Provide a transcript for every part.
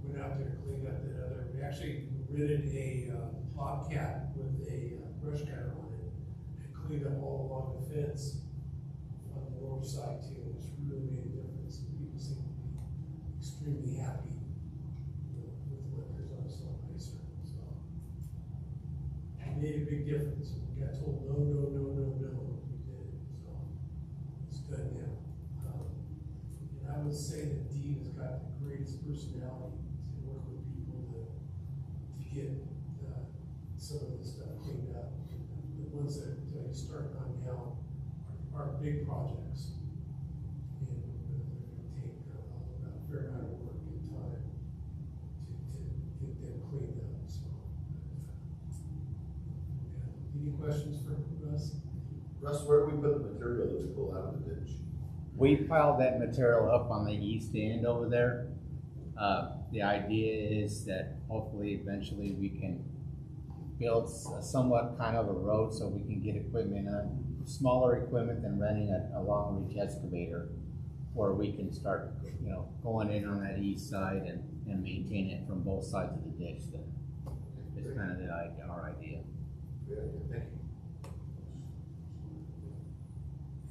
went out there to clean up that other, we actually rented a bobcat with a brush cutter on it and cleaned up all along the fence on the north side too. It's really made a difference. People seem to be extremely happy with winters on so nicer. So it made a big difference. We got told no, no, no, no, no. We did it. So it's good now. And I would say that Dean has got the greatest personality to work with people to get some of this stuff cleaned up. The ones that you start on now are big projects. And they're going to take a fair amount of work and time to get them cleaned up. So, yeah. Any questions for Russ? Russ, where do we put the material that we pull out of the ditch? We piled that material up on the east end over there. The idea is that hopefully eventually we can build somewhat kind of a road so we can get equipment, smaller equipment than renting a long reach excavator, where we can start, going in on that east side and maintain it from both sides of the ditch. It's kind of our idea. Yeah, thank you.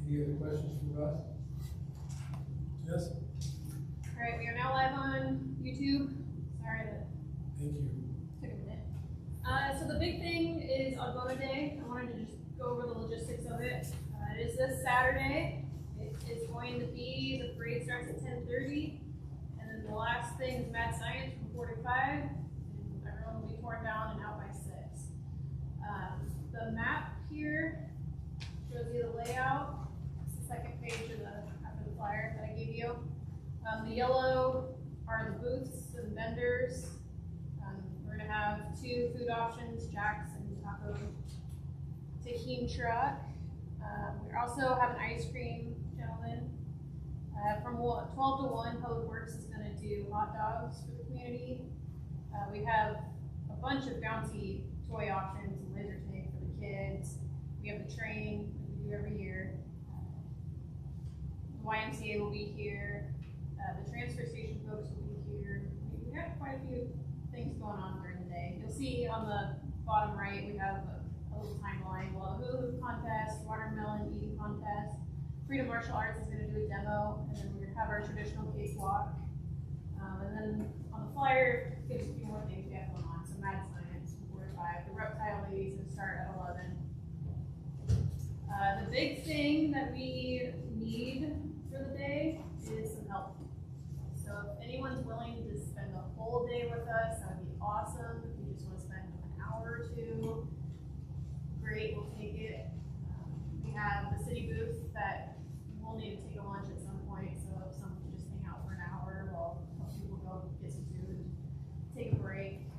Any other questions from Russ? Yes? All right, we are now live on YouTube. Sorry that Thank you. took a minute. So the big thing is Algona Day. I wanted to just go over the logistics of it. It is this Saturday. It is going to be, the parade starts at 10:30, and then the last thing is Mad Science from 4 to 5, and everyone will be torn down and out by 6. The map here shows you the layout. It's the second page of after the flyer that I gave you. The yellow are the booths and vendors. We're going to have 2 food options, Jack's and Taco Tahini truck. We also have an ice cream gentleman. From 12 to 1, Public Works is going to do hot dogs for the community. We have a bunch of bouncy toy options and laser tag for the kids. We have the train that we do every year. The YMCA will be here. The transfer station folks will be here. We got quite a few things going on during the day. You'll see on the bottom right, we have a little timeline. We'll have a hula hoop contest, watermelon eating contest. Freedom Martial Arts is going to do a demo, and then we're going to have our traditional cakewalk. And then on the flyer, gives a few more things we have going on. So Mad Science from 4 to 5. The Reptile Ladies will start at 11. The big thing that we need for the day is some help. So if anyone's willing to spend the whole day with us, that would be awesome. If you just want to spend an hour or 2, great, we'll take it. We have the city booth that we'll need to take a lunch at some point. So if someone can just hang out for an hour, we'll help people go get some food, take a break.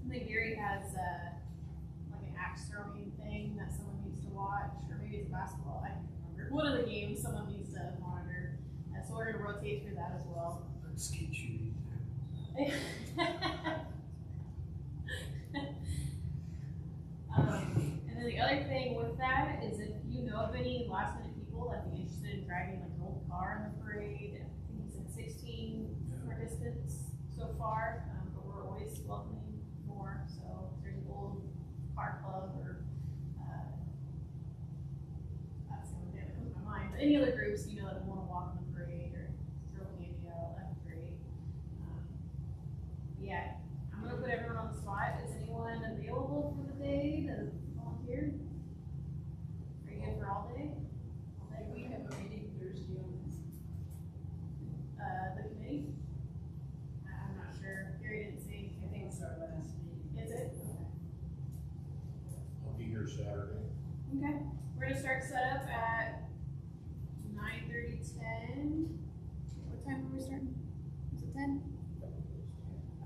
And then Gary has like an axe throwing thing that someone needs to watch, or maybe it's basketball. I can't remember. One of the games someone needs to monitor. So we're going to rotate through that as well. Skeet shooting. And then the other thing with that is if you know of any last minute people that'd be interested in driving like an old car in the parade, I think we said 16 participants so far, but we're always welcoming more. So if there's an old car club or that's the only thing that comes to my mind. But any other groups that want to walk in the parade or throw candy out, that'd be great. Yeah, I'm gonna put everyone on the spot. Is anyone available for the day to volunteer? Are you good for all day? All day. We have a meeting Thursday on this. The committee? I'm not sure. Gary didn't say. I think it's our last meeting. Is it? Okay. I'll be here Saturday. Okay. We're gonna start setup at 9:30, 10. What time are we starting? Is it 10?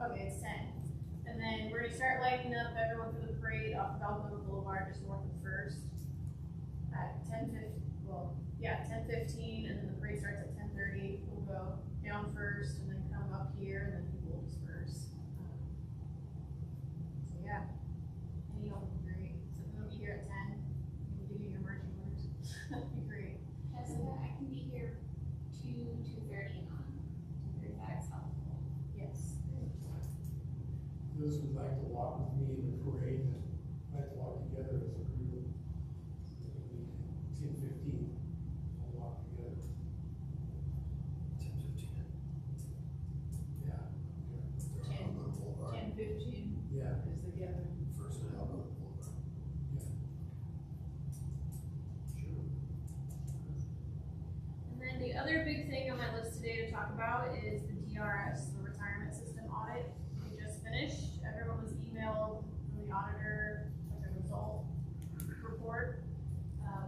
Okay, it's 10. And then we're gonna start lighting up everyone for the parade off of Algona Boulevard, just north of First, at 10:15. 10:15, and then the parade starts at 10:30. We'll go down First, and then those who'd like to walk with me in the parade, and like to walk together as a group, 10:15, we'll walk together. 10:15. Yeah. They're on the boulevard. 10:15 Yeah. is the gathering. First at Algona Boulevard. Yeah. Sure. And then the other big thing on my list today to talk about is the DRS, the retirement system audit. We just finished. Everyone was emailed from the auditor, like a result report.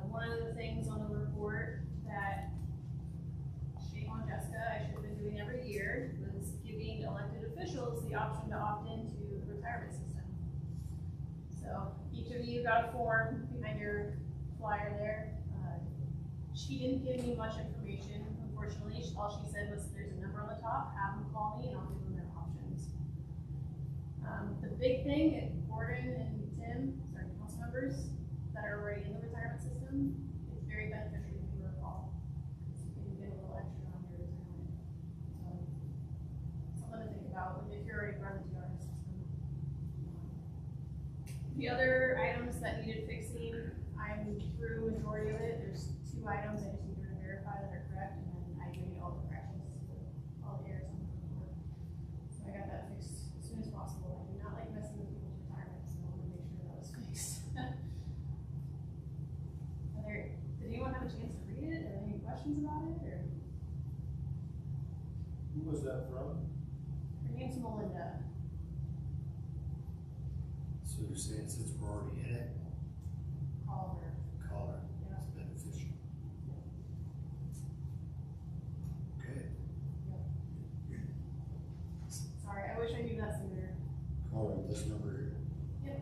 One of the things on the report that, shame on Jessica, I should have been doing every year, was giving elected officials the option to opt into the retirement system. So each of you got a form behind your flyer there. She didn't give me much information, unfortunately. All she said was, there's a number on the top, have them call me and I'll give them their options. The big thing, Gordon and Tim, sorry, council members that are already in the retirement system, it's very beneficial to give her a call. So you can get a little extra on your retirement. So, something to think about if you're already running the DRS system. The other items that needed fixing, I'm through majority of it. There's 2 items I just need her to verify that are correct, and then I made all the corrections to all the errors on the report. So I got that fixed as soon as possible. I do not like messing with people's retirement, so I want to make sure that was fixed. Did anyone have a chance to read it, or any questions about it, or? Who was that from? Her name's Melinda. So you're saying since we're already in it, Call her. call her, Yeah. it's beneficial. Okay. Sorry, I wish I knew that sooner. Call her at this number here. Yep.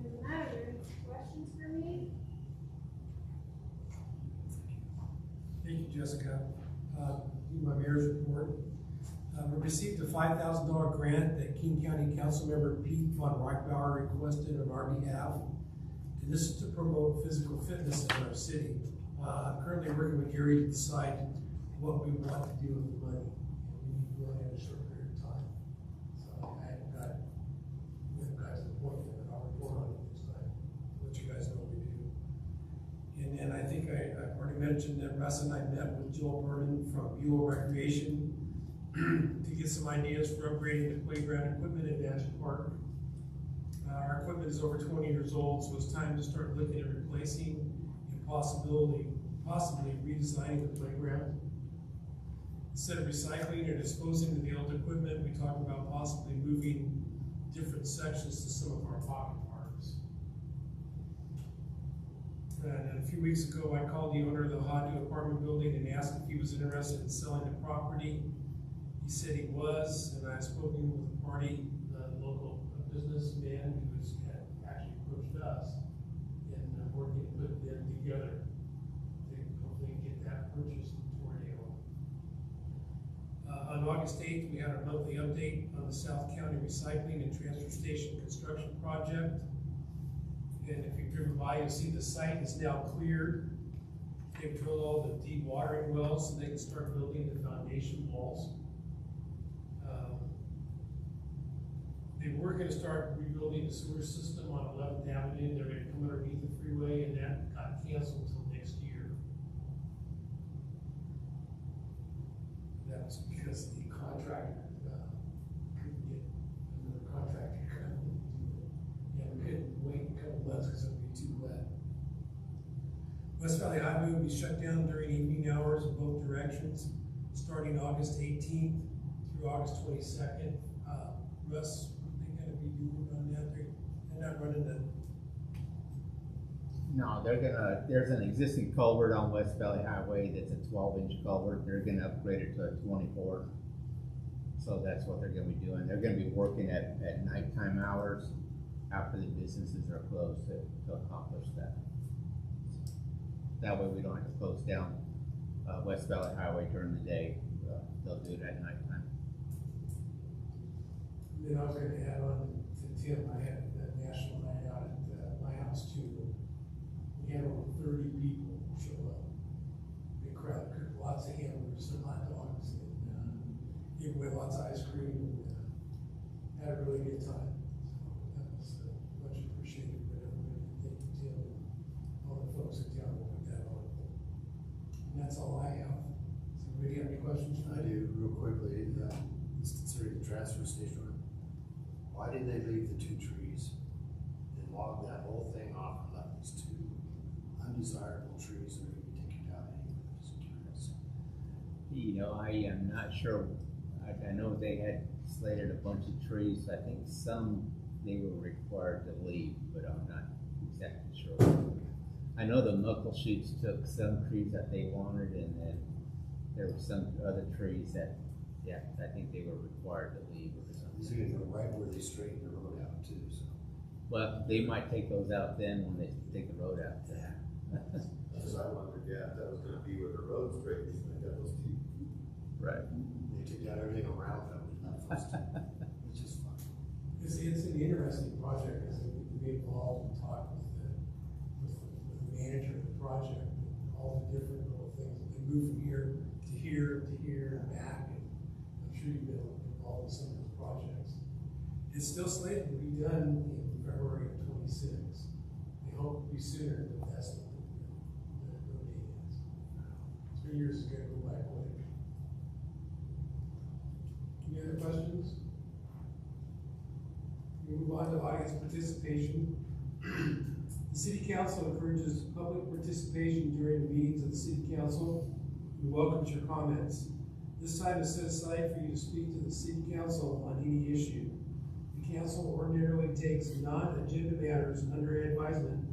Doesn't matter. Questions for me? Thank you, Jessica. My mayor's report. We received a $5,000 grant that King County Councilmember Pete Von Reichbauer requested on our behalf. And this is to promote physical fitness in our city. I'm currently working with Gary to decide what we want to do with the money. And we need to go in a short period of time. So we haven't got to the point yet, but I'll report on it this time, let you guys know what we do. And then I think I've already mentioned that Russ and I met with Joel Berman from Buell Recreation to get some ideas for upgrading the playground equipment at Magic Park. Our equipment is over 20 years old, so it's time to start looking at replacing and possibly redesigning the playground. Instead of recycling or disposing of the old equipment, we talked about possibly moving different sections to some of our pocket parks. And a few weeks ago, I called the owner of the Hadu apartment building and asked if he was interested in selling the property. He said he was, and I've spoken with the party, the local businessman who had actually approached us, and we're going to put them together to hopefully get that purchased and tornado. On August 8th, we had our monthly update on the South County Recycling and Transfer Station Construction Project. And if you've driven by, you'll see the site is now cleared. They've drilled all the dewatering wells so they can start building the foundation walls. They were going to start rebuilding the sewer system on 11th Avenue. They're going to come underneath the freeway, and that got canceled until next year. That was because the contractor couldn't get another contractor to come in and do it. Yeah, we couldn't wait a couple months because it would be too wet. West Valley Highway will be shut down during evening hours in both directions, starting August 18th through August 22nd. Russ, what are they gonna be doing on that? They're not running the, No, there's an existing culvert on West Valley Highway that's a 12-inch culvert. They're gonna upgrade it to a 24. So that's what they're gonna be doing. They're gonna be working at nighttime hours after the businesses are closed to accomplish that. That way we don't have to close down West Valley Highway during the day. They'll do it at nighttime. then I was gonna add on to Tim, I had a national night out at my house too. We had over 30 people show up. Big crowd, cooked lots of hamburgers. were some hot dogs, and gave away lots of ice cream, and had a really good time. So that was much appreciated, but everybody, thank you, Tim, and all the folks in town who put that on. And that's all I have. Does anybody have any questions? I do, real quickly, it's considered the transfer station. Why did they leave the 2 trees and log that whole thing off and left these 2 undesirable trees that are gonna be taken down anyway? Just curious. You know, I am not sure. I know they had slated a bunch of trees. I think some they were required to leave, but I'm not exactly sure. I know the muckle sheets took some trees that they wanted, and then there were some other trees that, yeah, I think they were required to leave or something. These are gonna go right where they straighten the road out too, so. Well, they might take those out then when they take the road out. Cause I wondered, yeah, if that was gonna be where the road straightens, and they got those 2. Right. They took down everything around them, not those 2, which is fun. It's an interesting project, because we can be involved and talk with the manager of the project, and all the different little things, that they move from here to here to here and back, and I'm sure you've been involved in some of those projects. It's still slated to be done in February of 26. They hope to be sooner, but that's what the date is. 3 years is gonna go by quick. Any other questions? We move on to audience participation. The city council encourages public participation during the meetings of the city council and welcomes your comments. This time is set aside for you to speak to the city council on any issue. The council ordinarily takes non-agenda matters under advisement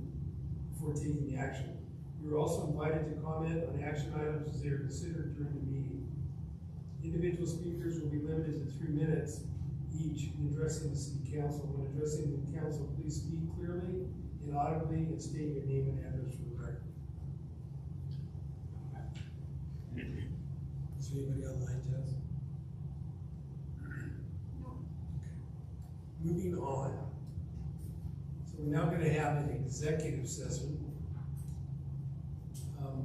before taking action. You are also invited to comment on action items as they are considered during the meeting. Individual speakers will be limited to 3 minutes each in addressing the city council. When addressing the council, please speak clearly and audibly and state your name and address for the record. Is there anybody online, Jess? No. Moving on. So we're now gonna have an executive session.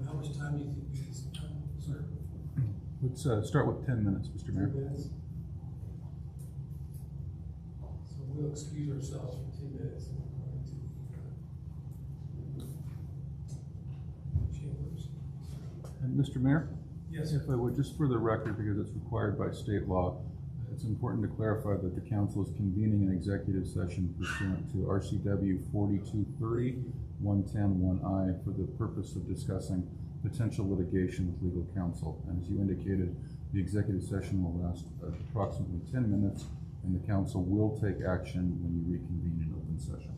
How much time do you think we need? Sir? Let's start with 10 minutes, Mr. 10 Mayor. minutes? So we'll excuse ourselves for 10 minutes and we're going to the chambers. And Mr. Mayor? Yes, If I would, just for the record, because it's required by state law, it's important to clarify that the council is convening an executive session pursuant to RCW 4230-110-1I for the purpose of discussing potential litigation with legal counsel. And as you indicated, the executive session will last approximately 10 minutes, and the council will take action when you reconvene in open session.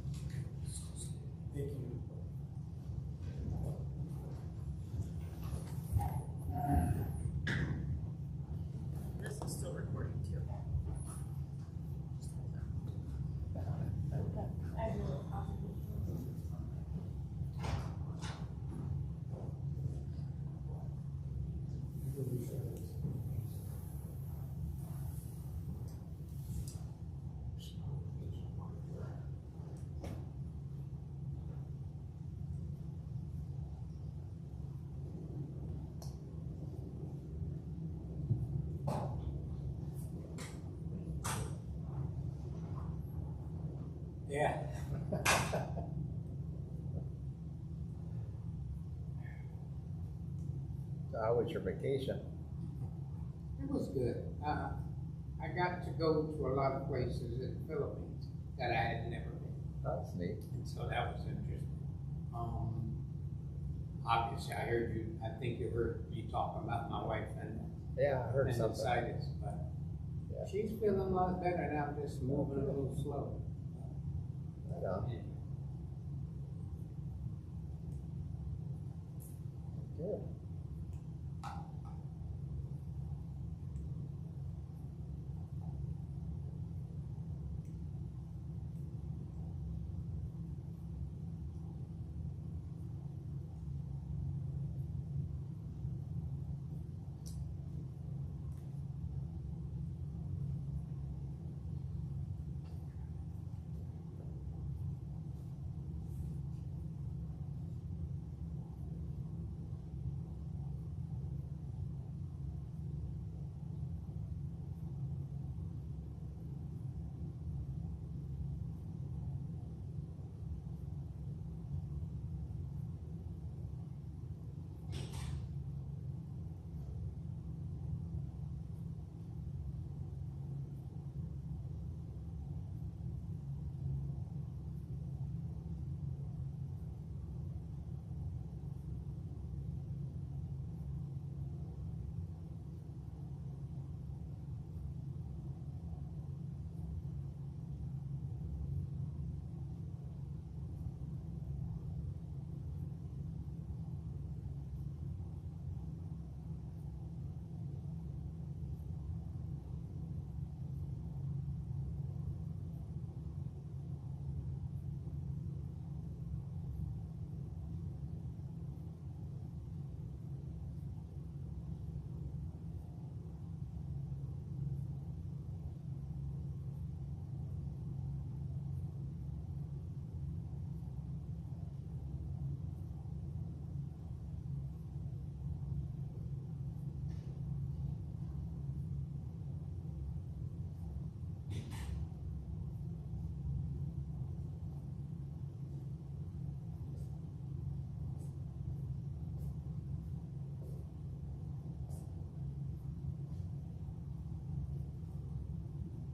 thank you. This is still recording too. Yeah. So how was your vacation? It was good. I got to go to a lot of places in the Philippines that I had never been, That's neat. and so that was interesting. Obviously, I heard you, I think you heard me talking about my wife and Yeah, I heard something. appendicitis, but Yeah. she's feeling a lot better now, just moving a little slow. Right on. Good.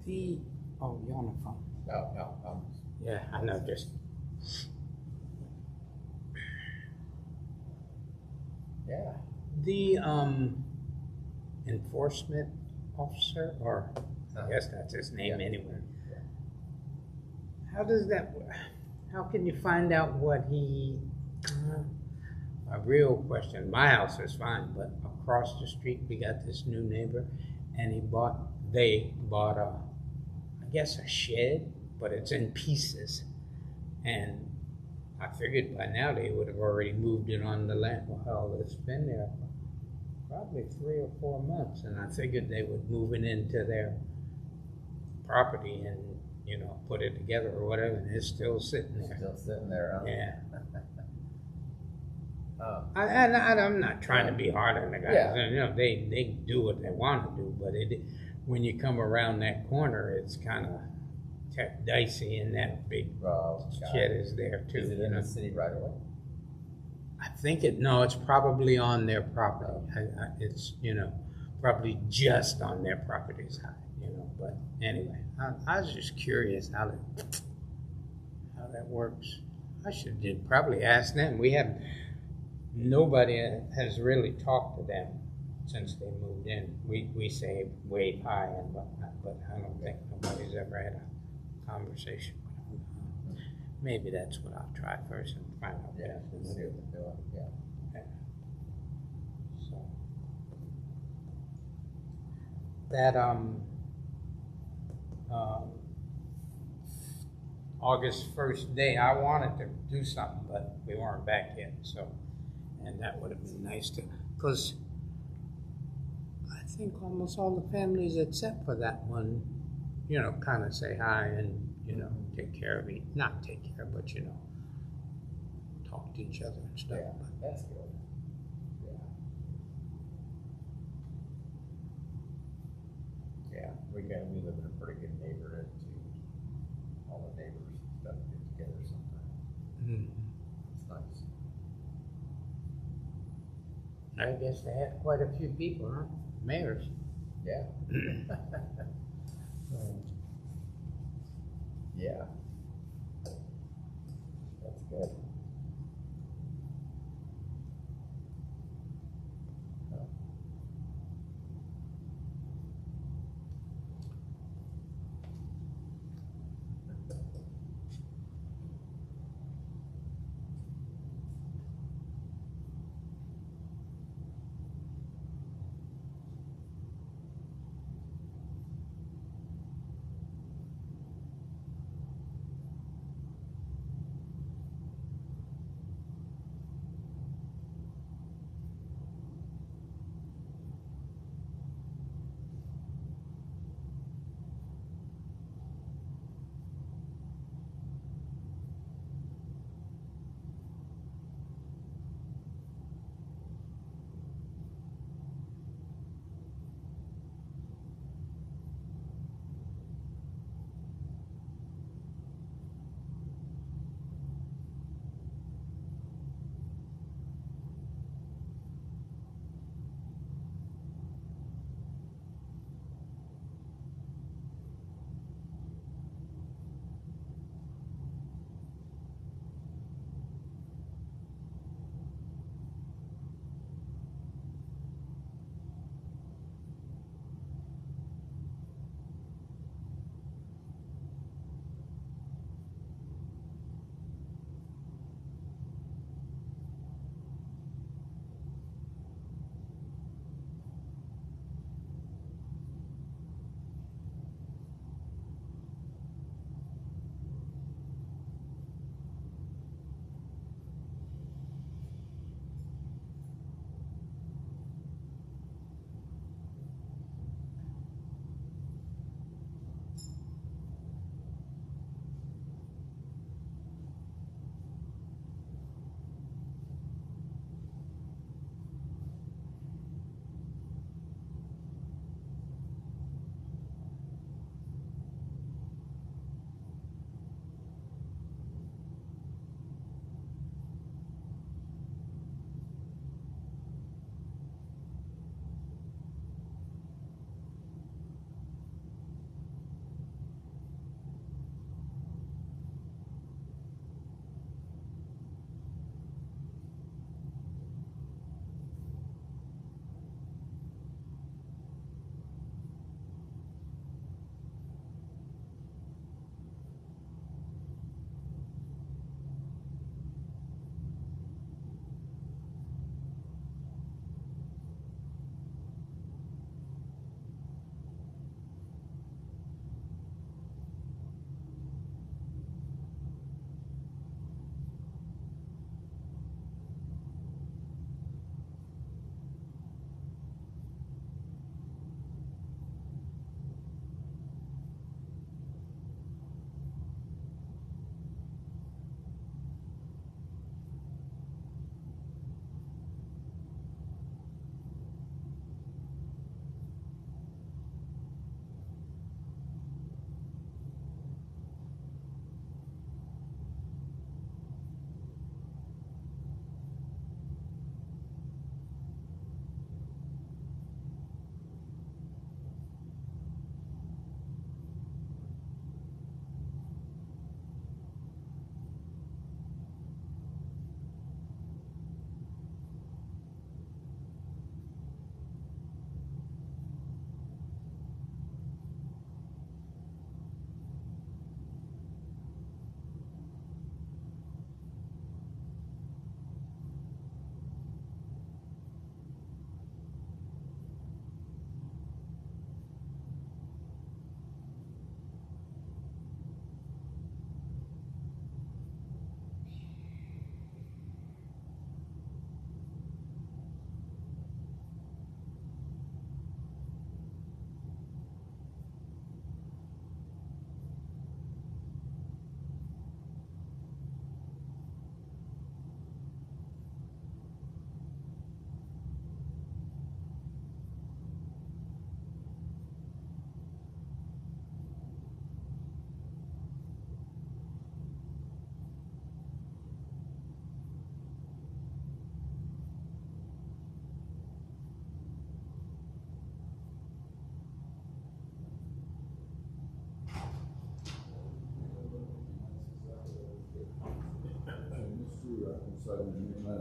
you're on the phone. No, Yeah, I know, just. yeah. The, enforcement officer, or I guess that's his name Yeah. anyway. How does that, how can you find out what he, a real question, my house is fine, but across the street, we got this new neighbor, and they bought I guess a shed, but it's in pieces. And I figured by now they would have already moved it on the land. Well, it's been there probably 3 or 4 months, and I figured they would move it into their property and, put it together or whatever, and it's still sitting there. Still sitting there, huh? Yeah. Oh, I'm not trying to be hard on the guys. Yeah. They do what they want to do, but when you come around that corner, it's kind of dicey, and that big oh, God. shed is there too. Is it in the city right away? I think it's probably on their property. It's, probably just on their property side, but anyway, I was just curious how that works. I did probably ask them. Nobody has really talked to them since they moved in. We say wave hi and whatnot, but I don't think nobody's ever had a conversation with them. Maybe that's what I'll try first and find out. Yeah, see what they're doing, yeah. So that August 1st day, I wanted to do something, but we weren't back yet. So, and that would have been nice because I think almost all the families except for that one, kind of say hi and take care of me. Not take care, but talk to each other and stuff. Yeah, that's good. Yeah, we live in a pretty good neighborhood too. All the neighbors and stuff get together sometimes. It's nice. I guess they had quite a few people, huh? Mayors. Yeah. Yeah. That's good.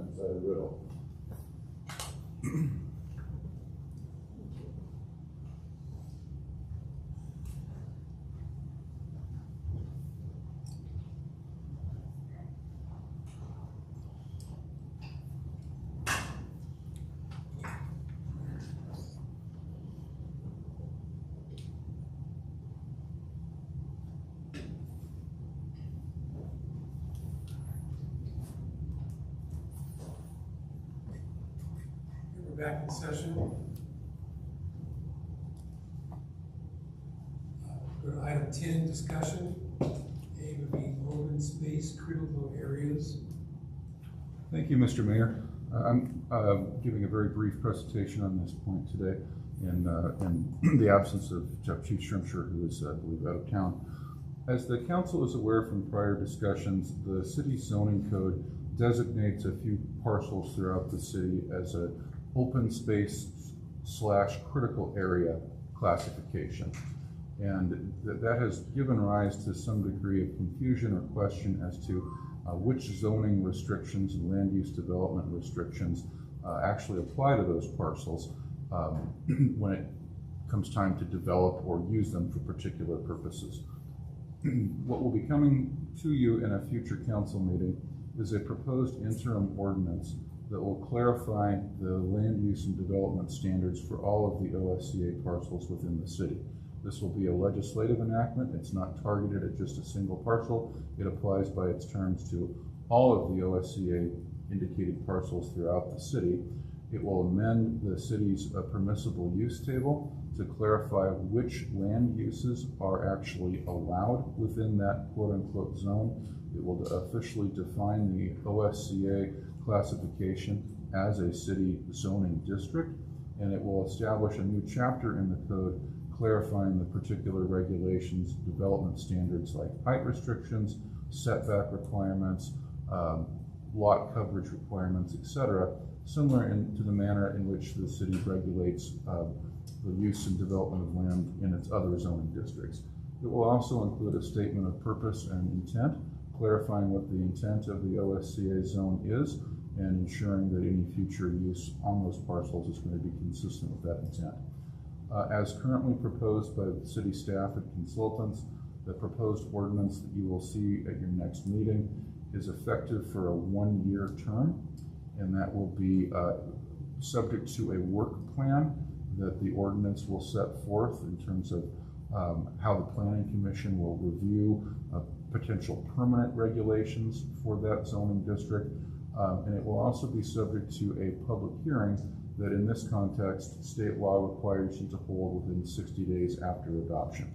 undecided riddle. We're back in session. Go to item 10, discussion. A would be open space critical areas. Thank you, Mr. Mayor. I'm giving a very brief presentation on this point today in the absence of Chief Shrimpshire, who is, I believe, out of town. As the council is aware from prior discussions, the city zoning code designates a few parcels throughout the city as a open space / critical area classification. And that has given rise to some degree of confusion or question as to which zoning restrictions and land use development restrictions actually apply to those parcels when it comes time to develop or use them for particular purposes. What will be coming to you in a future council meeting is a proposed interim ordinance that will clarify the land use and development standards for all of the OSCA parcels within the city. This will be a legislative enactment. It's not targeted at just a single parcel. It applies by its terms to all of the OSCA indicated parcels throughout the city. It will amend the city's permissible use table to clarify which land uses are actually allowed within that quote-unquote zone. It will officially define the OSCA classification as a city zoning district, and it will establish a new chapter in the code clarifying the particular regulations, development standards like height restrictions, setback requirements, lot coverage requirements, etc., similar to the manner in which the city regulates the use and development of land in its other zoning districts. It will also include a statement of purpose and intent, clarifying what the intent of the OSCA zone is and ensuring that any future use on those parcels is going to be consistent with that intent. As currently proposed by the city staff and consultants, the proposed ordinance that you will see at your next meeting is effective for a 1-year term, and that will be subject to a work plan that the ordinance will set forth in terms of how the Planning Commission will review potential permanent regulations for that zoning district, and it will also be subject to a public hearing that in this context, state law requires you to hold within 60 days after adoption.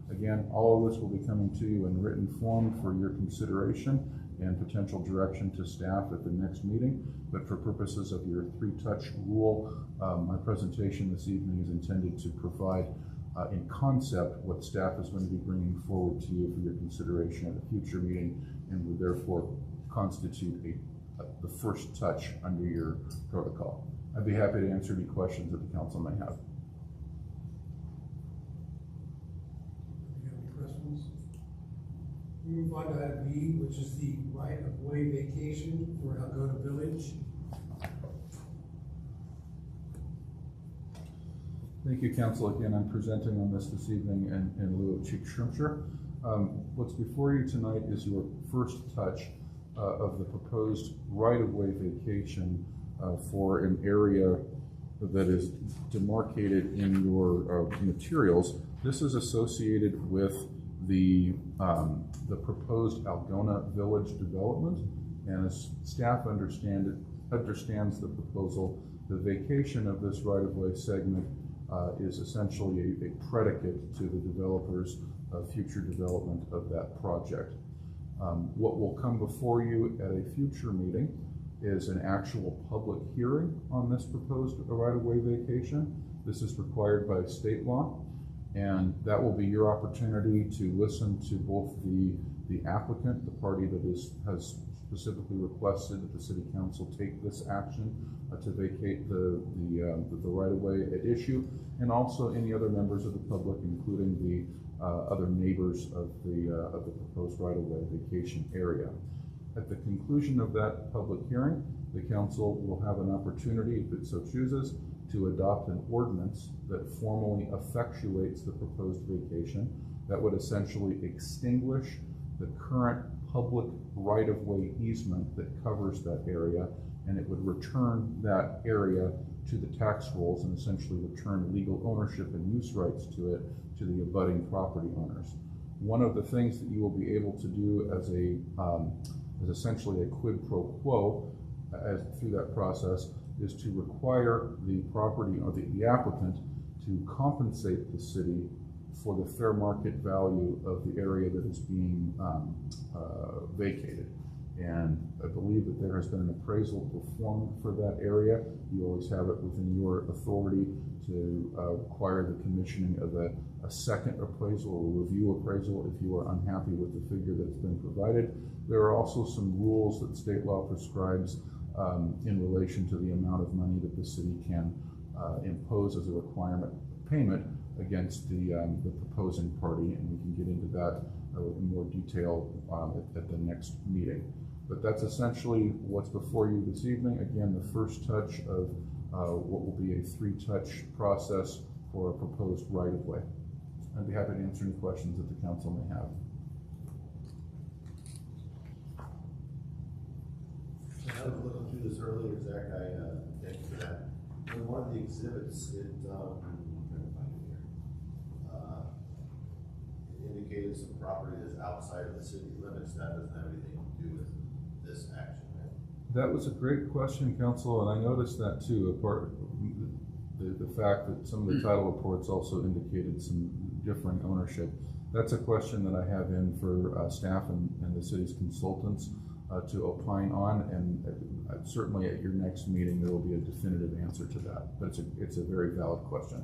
Again, all of this will be coming to you in written form for your consideration and potential direction to staff at the next meeting. But for purposes of your 3-touch rule, my presentation this evening is intended to provide in concept what staff is going to be bringing forward to you for your consideration at a future meeting, and would therefore constitute the first touch under your protocol. I'd be happy to answer any questions that the council may have. Any questions? We move on to item B, which is the right-of-way vacation for Algona Village. Thank you, Council. Again, I'm presenting on this evening in lieu of Chief Shrimpshire. What's before you tonight is your first touch of the proposed right-of-way vacation for an area that is demarcated in your materials. This is associated with the proposed Algona Village development, and as staff understands the proposal, the vacation of this right-of-way segment is essentially a predicate to the developer's future development of that project. What will come before you at a future meeting is an actual public hearing on this proposed right-of-way vacation. This is required by state law, and that will be your opportunity to listen to both the applicant, the party that has specifically requested that the City Council take this action to vacate the right-of-way at issue, and also any other members of the public, including the other neighbors of the proposed right-of-way vacation area. At the conclusion of that public hearing, the council will have an opportunity, if it so chooses, to adopt an ordinance that formally effectuates the proposed vacation that would essentially extinguish the current public right-of-way easement that covers that area, and it would return that area to the tax rolls and essentially return legal ownership and use rights to it to the abutting property owners. One of the things that you will be able to do as as essentially a quid pro quo through that process is to require the property or the applicant to compensate the city for the fair market value of the area that is being vacated. And I believe that there has been an appraisal performed for that area. You always have it within your authority to require the commissioning of a second appraisal or review appraisal if you are unhappy with the figure that's been provided. There are also some rules that state law prescribes in relation to the amount of money that the city can impose as a requirement payment against the proposing party, and we can get into that in more detail at the next meeting. But that's essentially what's before you this evening. Again, the first touch of what will be a 3-touch process for a proposed right-of-way. I'd be happy to answer any questions that the council may have. I was looking through this earlier, Zach, thank you for that. In one of the exhibits, I'm trying to find it here. It indicated some property that's outside of the city limits. That doesn't have anything to do with this action, right? That was a great question, Council, and I noticed that too. Apart the fact that some of the title reports also indicated some differing ownership. That's a question that I have in for staff and the city's consultants to opine on, and certainly at your next meeting there will be a definitive answer to that. But it's a very valid question.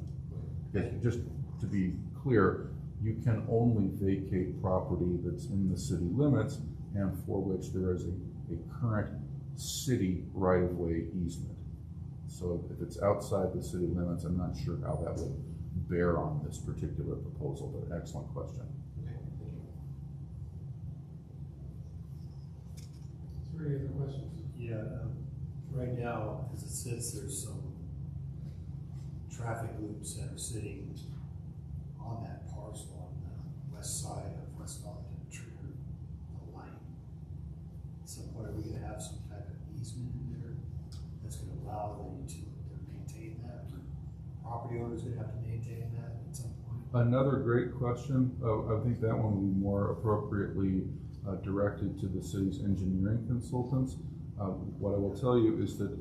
Just to be clear, you can only vacate property that's in the city limits and for which there is a current city right-of-way easement. So if it's outside the city limits, I'm not sure how that would bear on this particular proposal, but excellent question. Okay, thank you. Is there any other questions? Yeah, right now, as it sits, there's some traffic loops that are sitting on that parcel on the west side of West Arlington to trigger the line. So what, are we gonna have some type of easement in there that's gonna allow the utility to maintain that? Property owners gonna have to maintain that at some point? Another great question. I think that one will be more appropriately directed to the city's engineering consultants. What I will tell you is that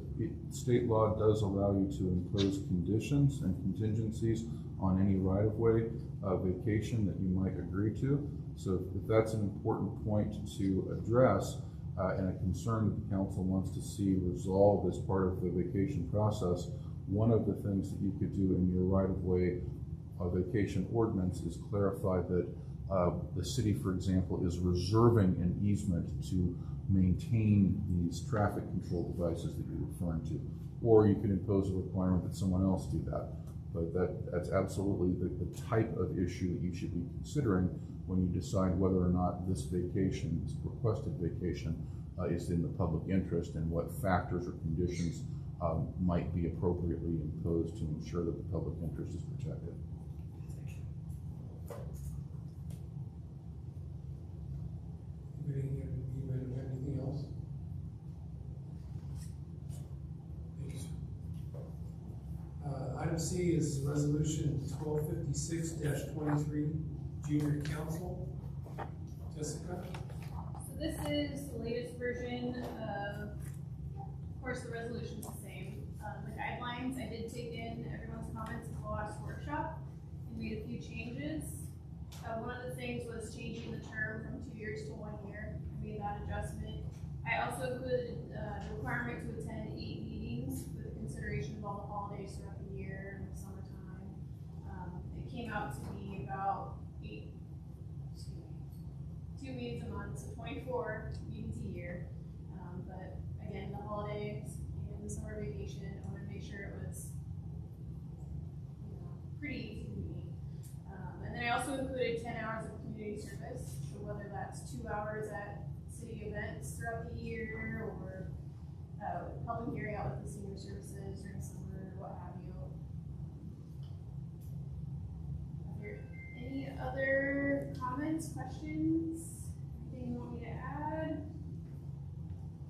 state law does allow you to impose conditions and contingencies on any right-of-way vacation that you might agree to. So if that's an important point to address and a concern that the council wants to see resolved as part of the vacation process, one of the things that you could do in your right-of-way vacation ordinance is clarify that the city, for example, is reserving an easement to maintain these traffic control devices that you're referring to. Or you could impose a requirement that someone else do that. But that's absolutely the type of issue that you should be considering when you decide whether or not this vacation, this requested vacation, is in the public interest and what factors or conditions might be appropriately imposed to ensure that the public interest is protected. Anybody have anything else? Thanks. Item C is resolution 1256-23, junior council. Jessica? So this is the latest version of course, the resolution's the same. The guidelines, I did take in everyone's comments at the last workshop and made a few changes. One of the things was changing the term from 2 years to 1 year. I made that adjustment. I also included the requirement to attend 8 meetings with consideration of all the holidays throughout the year and the summertime. It came out to be about 2 meetings a month, so 24 meetings a year. But again, the holidays and the summer vacation, I wanted to make sure it was pretty easy to meet. And then I also included 10 hours of community service, so whether that's 2 hours at city events throughout the public hearing out with the senior services during summer, what have you. Are there any other comments, questions, anything you want me to add?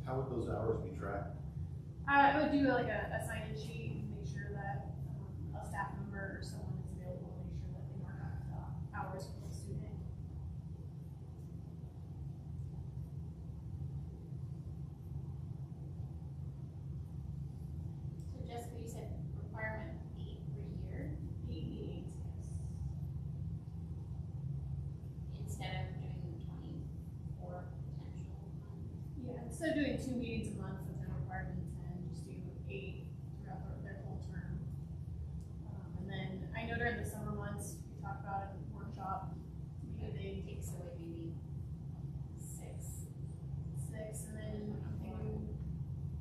How would those hours be tracked? I would do like a sign-in sheet and make sure that a staff member or someone is available, make sure that they mark out hours for the student. So Jessica, you said requirement 8 per year 8 meetings, yes. instead of doing 24 potential ones. Yeah, instead of doing 2 meetings a month, that's now required in 10, just do 8 throughout their whole term. And then I know during the summer months, we talked about in the workshop, maybe they Takes away maybe 6. 6, and then I'm thinking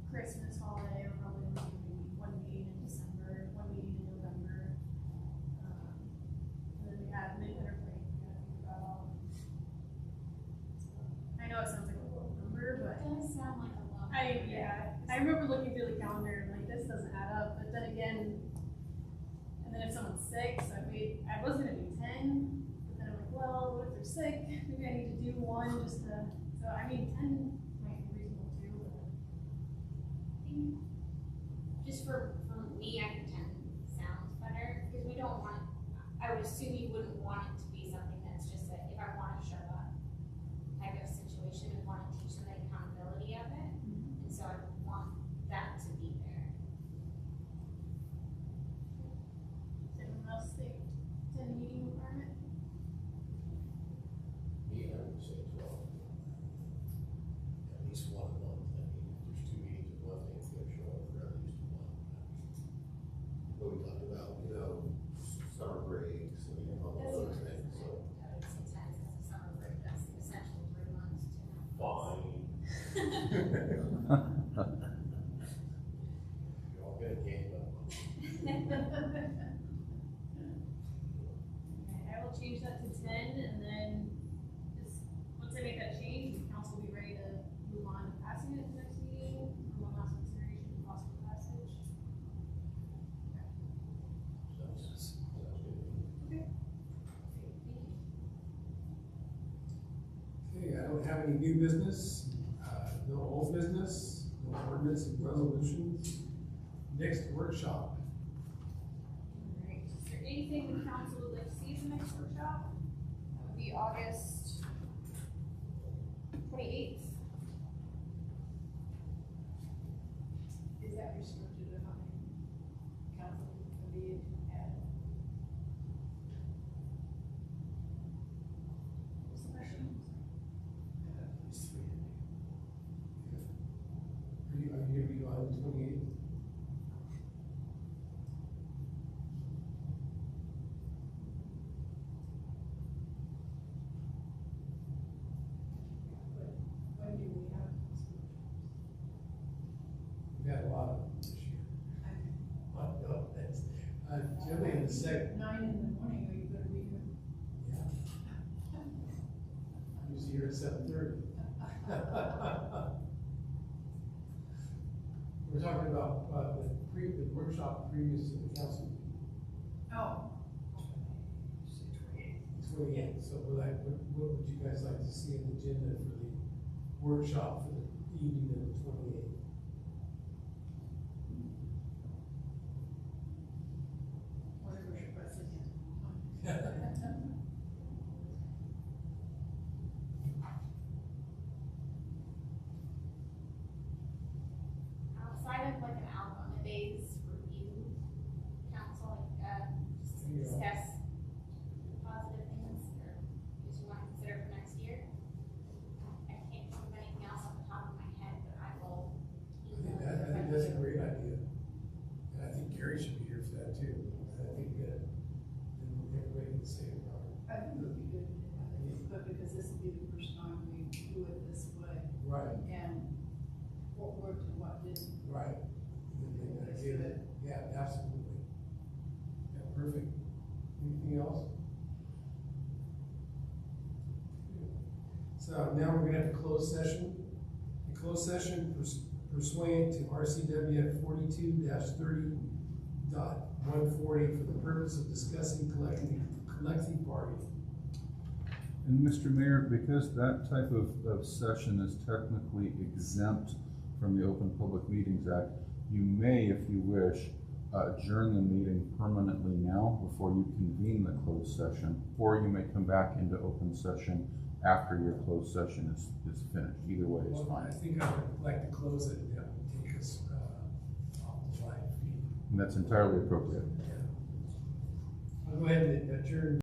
Christmas holiday, we're probably gonna do maybe 1 meeting in December, 1 meeting in November. And then we have midwinter break, we gotta think about all. I know it sounds like a little number, but It does sound like a lot. I remember looking through the calendar and like, this doesn't add up, but then again, and then if someone's sick, so I was gonna do 10, but then I'm like, well, what if they're sick? Maybe I need to do 1 just to, so I mean, 10 might be reasonable too, but. Just for me, I think 10 sounds better, because we don't want, I would assume you wouldn't want it to be something that's just a, if I want to show up type of situation, and want to teach them the accountability of it, and so I want that to be there. Does anyone else think 10 meeting requirement? Me, I would say 12. At least 1 a month. I mean, if there's 2 meetings a month, they have to show up for at least 1. But we talked about, Summer breaks and all those other things, so. I would say 10 because of summer break, that's essentially 3 months to Fine. You're all gonna gang up. Okay, I will change that to 10, and then just, once I make that change, the council will be ready to move on to passing it at the next meeting, for one last consideration, possible passage. Sounds good. Okay. Okay, I don't have any new business, no old business, no ordinance and resolutions. Next workshop, Alright, is there anything the council would like to see at the next workshop? That would be August 28th. Is that restricted to how many council can be added? What's the question? At least 3 in there. are you gonna be on the 28th? When do we have? We've had a lot of them this year. I know, that's, generally in the second, 9 in the morning, are you gonna be here? yeah. I'm usually here at 7:30. We're talking about, the workshop previous to the council meeting. Oh. Say 28. 28th, so what would you guys like to see in the agenda for the workshop for the evening of the 28th? Whatever your president. Outside of like an Algona Days review council, just to Yeah. discuss positive things or things you want to consider for next year. I can't think of anything else off the top of my head, but I will email it. I think that's a great idea. And I think Gary should be here for that too. I think that, then everybody can say it, Robert. I think it would be good to have it, but because this will be the first time we do it this way, Right, and what worked and what didn't. right. And then I get it. Yeah, absolutely. Yeah, perfect. Anything else? So now we're gonna have a closed session. The closed session pursuant to RCW 42-30.140 for the purpose of discussing collective bargaining. And Mr. Mayor, because that type of session is technically exempt from the Open Public Meetings Act, you may, if you wish, adjourn the meeting permanently now before you convene the closed session, or you may come back into open session after your closed session is finished. Either way is Well, fine. I think I would like to close it, and that would take us off the live feed. And that's entirely appropriate. Yeah. I'll go ahead and adjourn